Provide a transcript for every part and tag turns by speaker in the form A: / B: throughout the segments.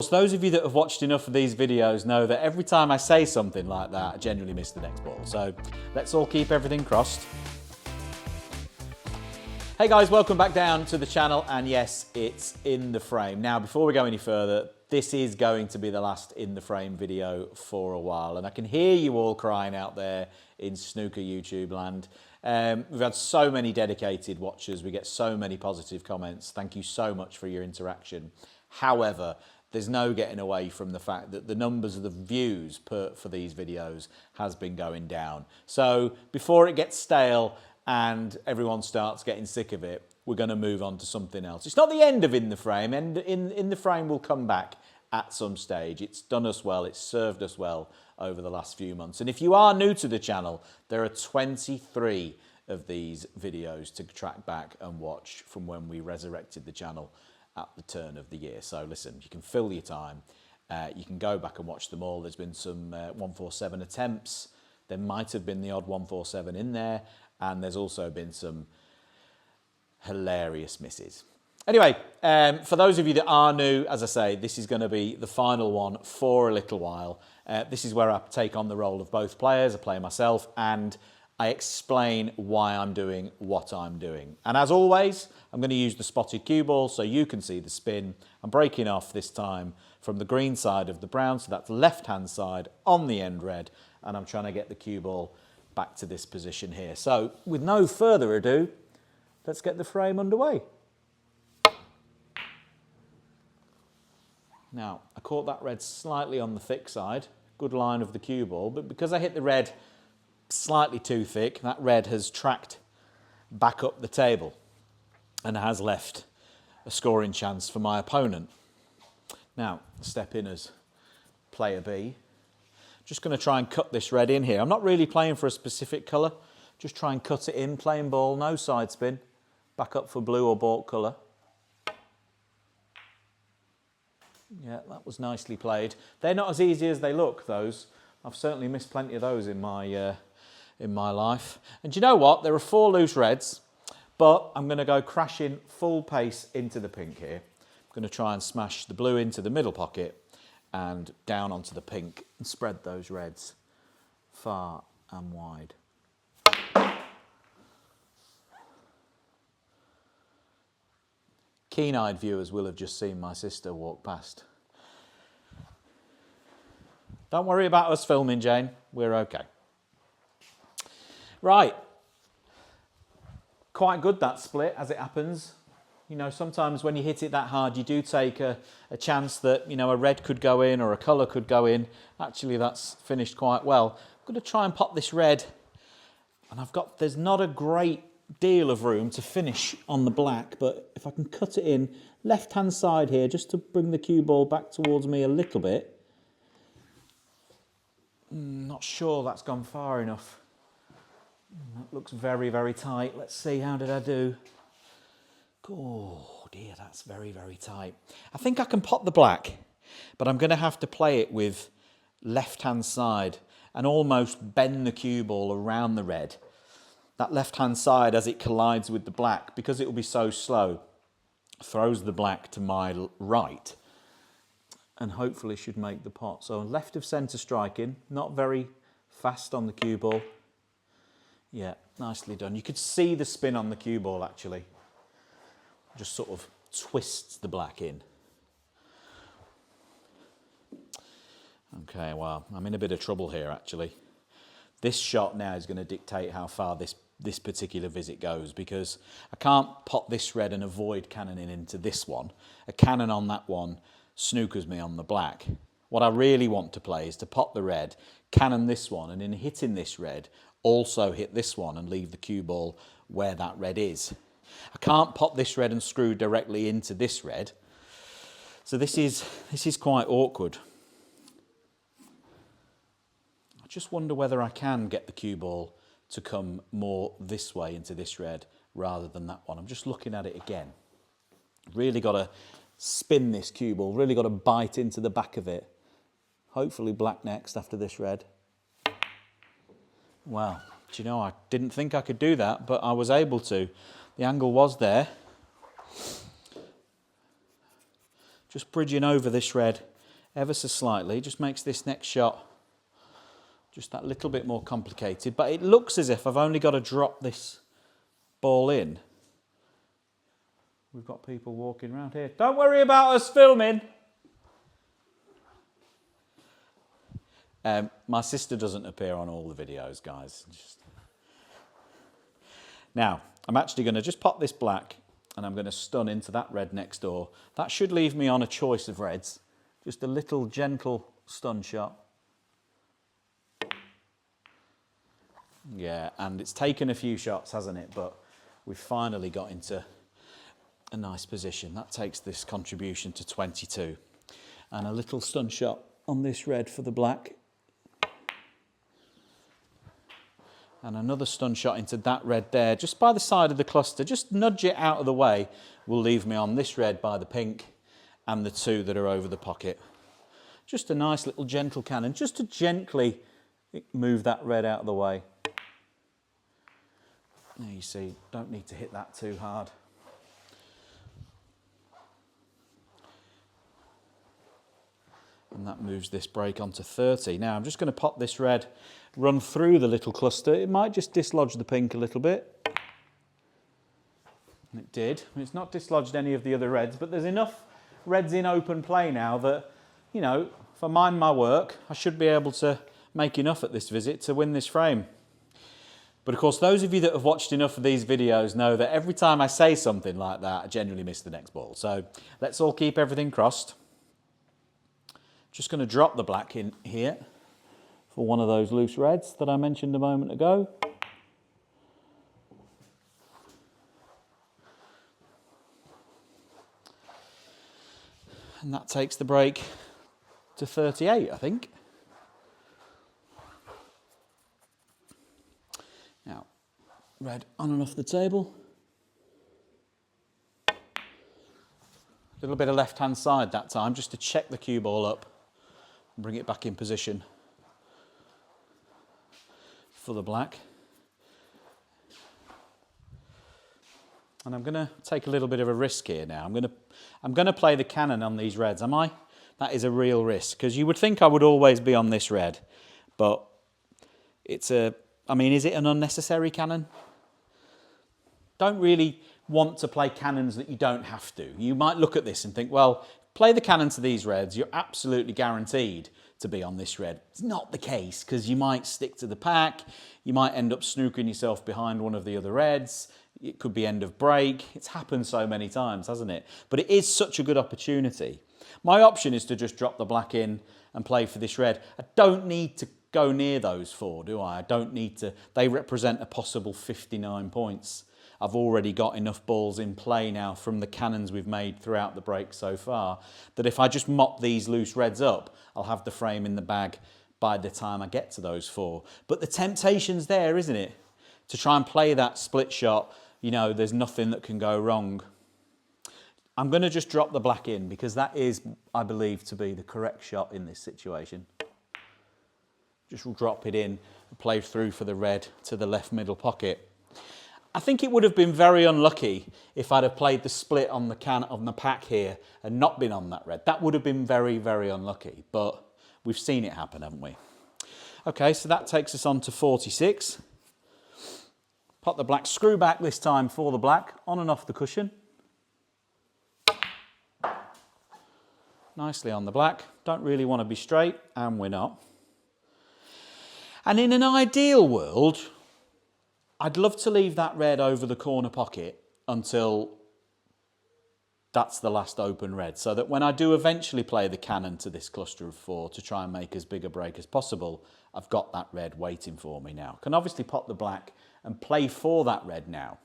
A: So those of you that have watched enough of these videos know that every time I say something like that, I generally miss the next ball. So let's all keep everything crossed. Hey guys, welcome back down to the channel, and yes, it's in the frame. Now, before we go any further, this is going to be the last in the frame video for a while, and I can hear you all crying out there in snooker YouTube land. We've had so many dedicated watchers, we get so many positive comments. Thank you so much for your interaction. However, there's no getting away from the fact that the numbers of the views for these videos has been going down. So before it gets stale and everyone starts getting sick of it, we're going to move on to something else. It's not the end of In the Frame, and in the Frame will come back at some stage. It's done us well, it's served us well over the last few months. And if you are new to the channel, there are 23 of these videos to track back and watch from when we resurrected the channel at the turn of the year. So listen, you can fill your time. You can go back and watch them all. There's been some 147 attempts. There might have been the odd 147 in there. And there's also been some hilarious misses. Anyway, for those of you that are new, as I say, this is going to be the final one for a little while. This is where I take on the role of both players. I play myself and I explain why I'm doing what I'm doing. And as always, I'm going to use the spotted cue ball so you can see the spin. I'm breaking off this time from the green side of the brown, so that's left-hand side on the end red, and I'm trying to get the cue ball back to this position here. So with no further ado, let's get the frame underway. Now, I caught that red slightly on the thick side, good line of the cue ball, but because I hit the red slightly too thick, that red has tracked back up the table and has left a scoring chance for my opponent. Now, step in as player B. Just going to try and cut this red in here. I'm not really playing for a specific colour, just try and cut it in, plain ball, no side spin, back up for blue or baulk colour. Yeah, that was nicely played. They're not as easy as they look, those. I've certainly missed plenty of those in my life. And do you know what? There are 4 loose reds, but I'm going to go crashing full pace into the pink here. I'm going to try and smash the blue into the middle pocket and down onto the pink and spread those reds far and wide. Keen-eyed viewers will have just seen my sister walk past. Don't worry about us filming, Jane. We're okay. Right. Quite good, that split, as it happens. You know, sometimes when you hit it that hard, you do take a chance that, you know, a red could go in or a colour could go in. Actually, that's finished quite well. I'm going to try and pop this red. And there's not a great deal of room to finish on the black, but if I can cut it in left-hand side here, just to bring the cue ball back towards me a little bit. Not sure that's gone far enough. That looks very, very tight. Let's see, how did I do? Oh dear, that's very, very tight. I think I can pop the black, but I'm going to have to play it with left-hand side and almost bend the cue ball around the red. That left-hand side, as it collides with the black, because it will be so slow, throws the black to my right and hopefully should make the pot. So left of centre striking, not very fast on the cue ball. Yeah, nicely done. You could see the spin on the cue ball actually. Just sort of twists the black in. Okay, well, I'm in a bit of trouble here actually. This shot now is going to dictate how far this particular visit goes, because I can't pop this red and avoid cannoning into this one. A cannon on that one snookers me on the black. What I really want to play is to pop the red, cannon this one, and in hitting this red, also hit this one and leave the cue ball where that red is. I can't pop this red and screw directly into this red. So this is quite awkward. I just wonder whether I can get the cue ball to come more this way into this red rather than that one. I'm just looking at it again. Really got to spin this cue ball, really got to bite into the back of it. Hopefully black next after this red. Well, do you know, I didn't think I could do that, but I was able to. The angle was there. just bridging over this red ever so slightly, just makes this next shot just that little bit more complicated. But it looks as if I've only got to drop this ball in. We've got people walking around here. Don't worry about us filming. My sister doesn't appear on all the videos, guys. Now, I'm actually going to just pop this black and I'm going to stun into that red next door. That should leave me on a choice of reds. Just a little gentle stun shot. Yeah, and it's taken a few shots, hasn't it? But we've finally got into a nice position. That takes this contribution to 22. And a little stun shot on this red for the black. And another stun shot into that red there, just by the side of the cluster. Just nudge it out of the way will leave me on this red by the pink and the two that are over the pocket. Just a nice little gentle cannon, just to gently move that red out of the way. There you see, don't need to hit that too hard. And that moves this break onto 30. Now I'm just going to pop this red, run through the little cluster. It might just dislodge the pink a little bit. And it did. It's not dislodged any of the other reds, but there's enough reds in open play now that, you know, if I mind my work, I should be able to make enough at this visit to win this frame. But of course, those of you that have watched enough of these videos know that every time I say something like that, I generally miss the next ball. So let's all keep everything crossed. Just going to drop the black in here for one of those loose reds that I mentioned a moment ago. And that takes the break to 38, I think. Now, red on and off the table. A little bit of left-hand side that time, just to check the cue ball up and bring it back in position for the black. And I'm going to take a little bit of a risk here now. I'm going to play the cannon on these reds, am I? That is a real risk, because you would think I would always be on this red, but it's a, I mean, is it an unnecessary cannon? Don't really want to play cannons that you don't have to. You might look at this and think, well, play the cannon to these reds, you're absolutely guaranteed to be on this red. It's not the case, because you might stick to the pack, you might end up snooking yourself behind one of the other reds, it could be end of break. It's happened so many times, hasn't it? But it is such a good opportunity. My option is to just drop the black in and play for this red. I don't need to go near those four, do I? I don't need to. They represent a possible 59 points. I've already got enough balls in play now from the cannons we've made throughout the break so far that if I just mop these loose reds up, I'll have the frame in the bag by the time I get to those four. But the temptation's there, isn't it? To try and play that split shot, you know, there's nothing that can go wrong. I'm going to just drop the black in because that is, I believe, to be the correct shot in this situation. Just drop it in and play through for the red to the left middle pocket. I think it would have been very unlucky if I'd have played the split on the pack here and not been on that red. That would have been very, very unlucky, but we've seen it happen, haven't we? Okay, so that takes us on to 46. Pop the black screw back this time for the black, on and off the cushion. Nicely on the black. Don't really want to be straight, and we're not. And in an ideal world, I'd love to leave that red over the corner pocket until that's the last open red, so that when I do eventually play the cannon to this cluster of four to try and make as big a break as possible, I've got that red waiting for me now. Can obviously pop the black and play for that red now.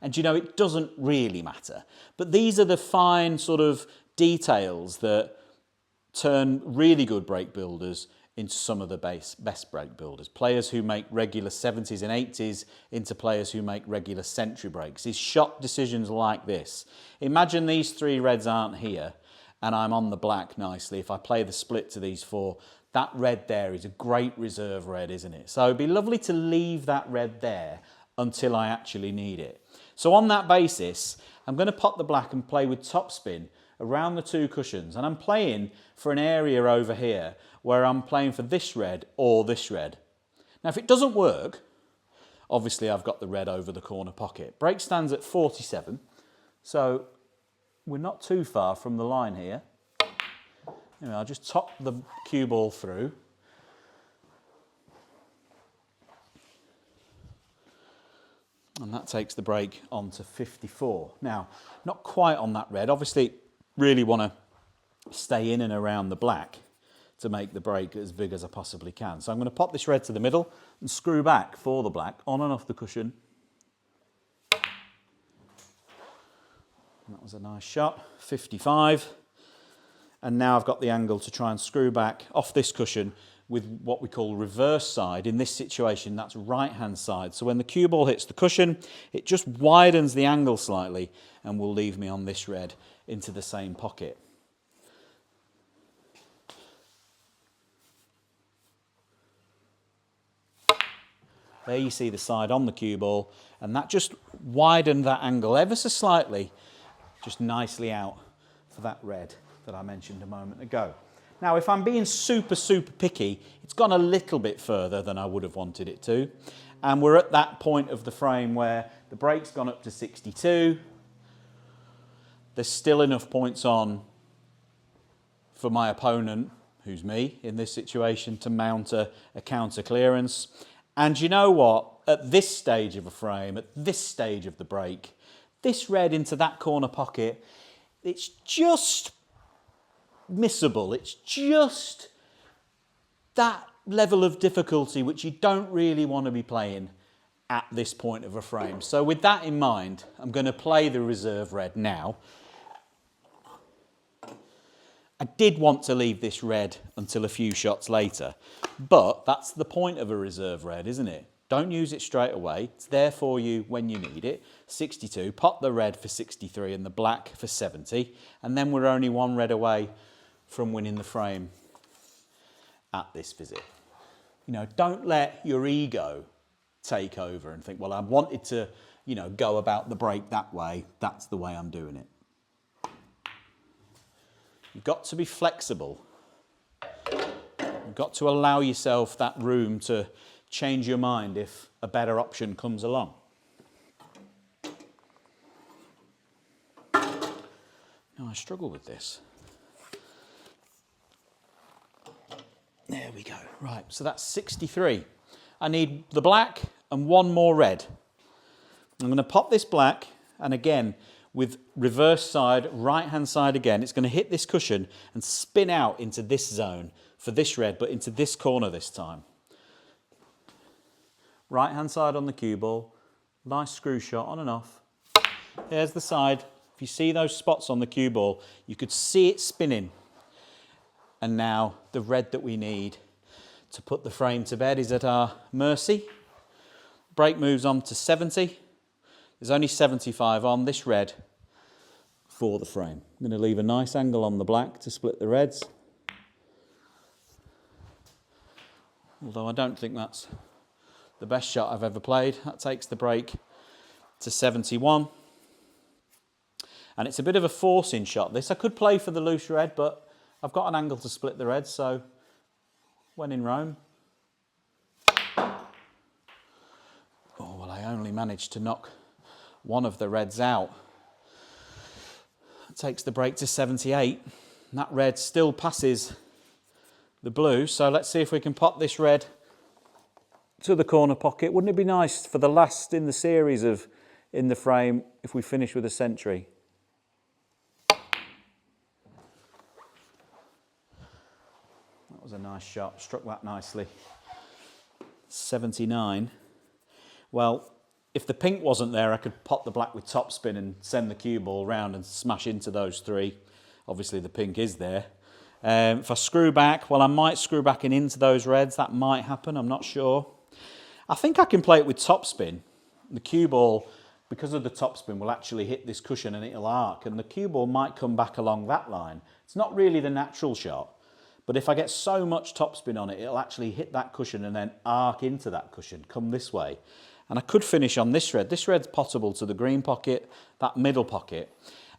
A: And you know, it doesn't really matter, but these are the fine sort of details that turn really good break builders into some of the best break builders. Players who make regular 70s and 80s into players who make regular century breaks. It's shot decisions like this. Imagine these three reds aren't here and I'm on the black nicely. If I play the split to these four, that red there is a great reserve red, isn't it? So it'd be lovely to leave that red there until I actually need it. So on that basis, I'm going to pop the black and play with topspin around the two cushions, and I'm playing for an area over here where I'm playing for this red or this red. Now if it doesn't work, obviously I've got the red over the corner pocket. Break stands at 47, so we're not too far from the line here. Anyway, I'll just top the cue ball through. And that takes the break on to 54. Now, not quite on that red. Obviously, really want to stay in and around the black to make the break as big as I possibly can. So I'm going to pop this red to the middle and screw back for the black, on and off the cushion. And that was a nice shot, 55. And now I've got the angle to try and screw back off this cushion with what we call reverse side. In this situation, that's right-hand side. So when the cue ball hits the cushion, it just widens the angle slightly and will leave me on this red into the same pocket. There you see the side on the cue ball, and that just widened that angle ever so slightly, just nicely out for that red that I mentioned a moment ago. Now, if I'm being super, super picky, it's gone a little bit further than I would have wanted it to. And we're at that point of the frame where the break's gone up to 62. There's still enough points on for my opponent, who's me in this situation, to mount a counter clearance. And you know what? At this stage of a frame, at this stage of the break, this red into that corner pocket, it's just missable. It's just that level of difficulty which you don't really want to be playing at this point of a frame. So with that in mind, I'm going to play the reserve red now. I did want to leave this red until a few shots later, but that's the point of a reserve red, isn't it? Don't use it straight away. It's there for you when you need it. 62, pop the red for 63 and the black for 70, and then we're only one red away from winning the frame at this visit. You know, don't let your ego take over and think, well, I wanted to, you know, go about the break that way. That's the way I'm doing it. You've got to be flexible. You've got to allow yourself that room to change your mind if a better option comes along. Now, I struggle with this. There we go. Right, so that's 63. I need the black and one more red. I'm going to pop this black, and again, with reverse side, right-hand side again, it's going to hit this cushion and spin out into this zone for this red, but into this corner this time. Right-hand side on the cue ball, nice screw shot on and off. There's the side. If you see those spots on the cue ball, you could see it spinning. And now the red that we need to put the frame to bed is at our mercy. Break moves on to 70. There's only 75 on this red for the frame. I'm going to leave a nice angle on the black to split the reds. Although I don't think that's the best shot I've ever played. That takes the break to 71. And it's a bit of a forcing shot. This I could play for the loose red, but I've got an angle to split the reds, so when in Rome. Oh, well, I only managed to knock one of the reds out. That takes the break to 78. And that red still passes the blue, so let's see if we can pop this red to the corner pocket. Wouldn't it be nice for the last in the series of In the Frame if we finish with a century? That was a nice shot, struck that nicely. 79. Well, if the pink wasn't there, I could pop the black with topspin and send the cue ball round and smash into those three. Obviously the pink is there. If I screw back, well, I might screw back and into those reds. That might happen, I'm not sure. I think I can play it with topspin. The cue ball, because of the topspin, will actually hit this cushion and it'll arc, and the cue ball might come back along that line. It's not really the natural shot, but if I get so much topspin on it, it'll actually hit that cushion and then arc into that cushion, come this way. And I could finish on this red. This red's potable to the green pocket, that middle pocket.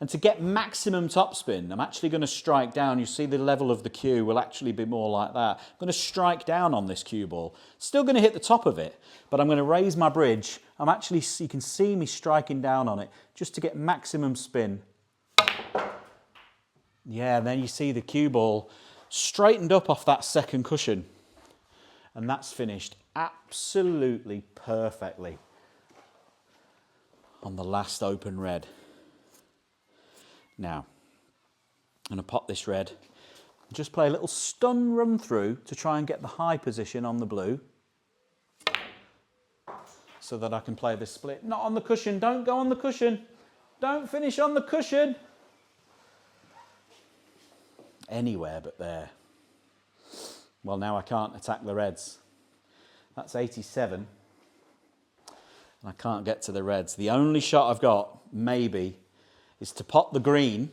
A: And to get maximum topspin, I'm actually going to strike down. You see the level of the cue will actually be more like that. I'm going to strike down on this cue ball. Still going to hit the top of it, but I'm going to raise my bridge. I'm actually, you can see me striking down on it just to get maximum spin. Yeah, and then you see the cue ball straightened up off that second cushion. And that's finished absolutely perfectly on the last open red. Now, I'm going to pop this red and just play a little stun run through to try and get the high position on the blue so that I can play this split. Not on the cushion, don't go on the cushion. Don't finish on the cushion. Anywhere but there. Well, now I can't attack the reds. That's 87. And I can't get to the reds. The only shot I've got, maybe, is to pop the green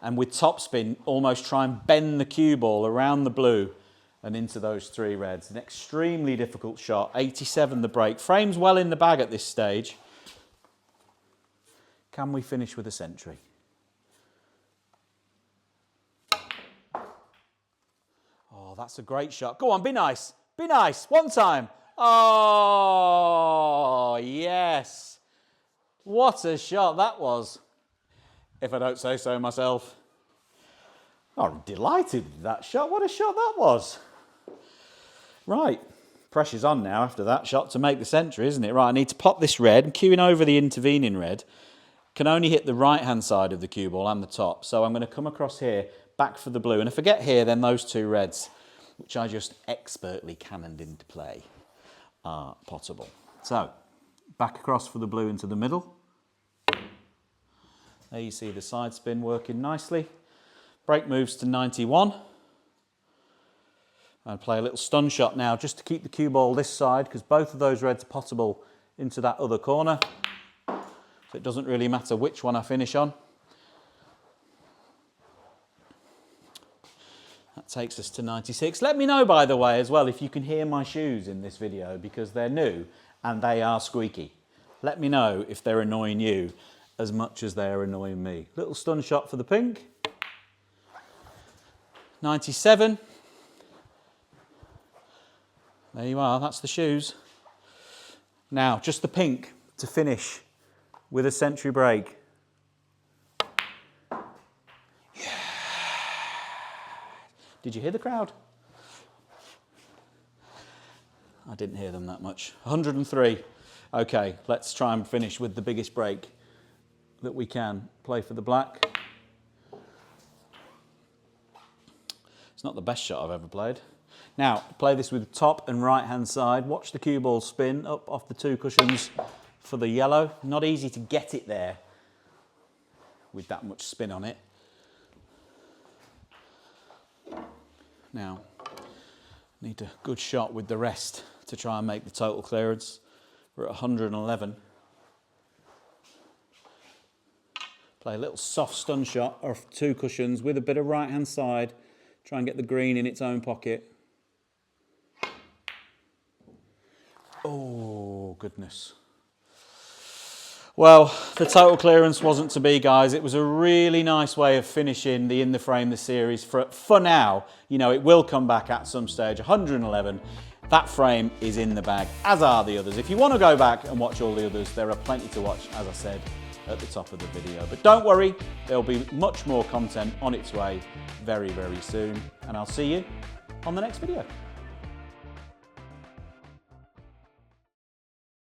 A: and with topspin almost try and bend the cue ball around the blue and into those three reds. An extremely difficult shot. 87 the break. Frame's well in the bag at this stage. Can we finish with a century? Oh, that's a great shot. Go on, be nice. Be nice. One time. Oh, yes. What a shot that was. If I don't say so myself. I'm delighted with that shot. What a shot that was. Right. Pressure's on now after that shot to make the century, isn't it? Right, I need to pop this red. I'm cueing over the intervening red. Can only hit the right-hand side of the cue ball and the top. So I'm going to come across here, back for the blue. And if I get here, then those two reds, which I just expertly cannoned into play, are potable. So, back across for the blue into the middle. There you see the side spin working nicely. Break moves to 91. I'll play a little stun shot now just to keep the cue ball this side because both of those reds are potable into that other corner. So it doesn't really matter which one I finish on. That takes us to 96. Let me know, by the way, as well, if you can hear my shoes in this video because they're new and they are squeaky. Let me know if they're annoying you as much as they're annoying me. Little stun shot for the pink. 97. There you are, that's the shoes. Now, just the pink to finish with a century break. Yeah. Did you hear the crowd? I didn't hear them that much. 103. Okay, let's try and finish with the biggest break that we can. Play for the black. It's not the best shot I've ever played. Now, play this with top and right hand side. Watch the cue ball spin up off the two cushions for the yellow. Not easy to get it there with that much spin on it. Now, need a good shot with the rest to try and make the total clearance. We're at 111. Play a little soft stun shot off two cushions with a bit of right hand side. Try and get the green in its own pocket. Oh, goodness. Well, the total clearance wasn't to be, guys. It was a really nice way of finishing the In the Frame, the series. For now, you know, it will come back at some stage. 111. That frame is in the bag, as are the others. If you want to go back and watch all the others, there are plenty to watch, as I said at the top of the video. But don't worry, there'll be much more content on its way very, very soon. And I'll see you on the next video.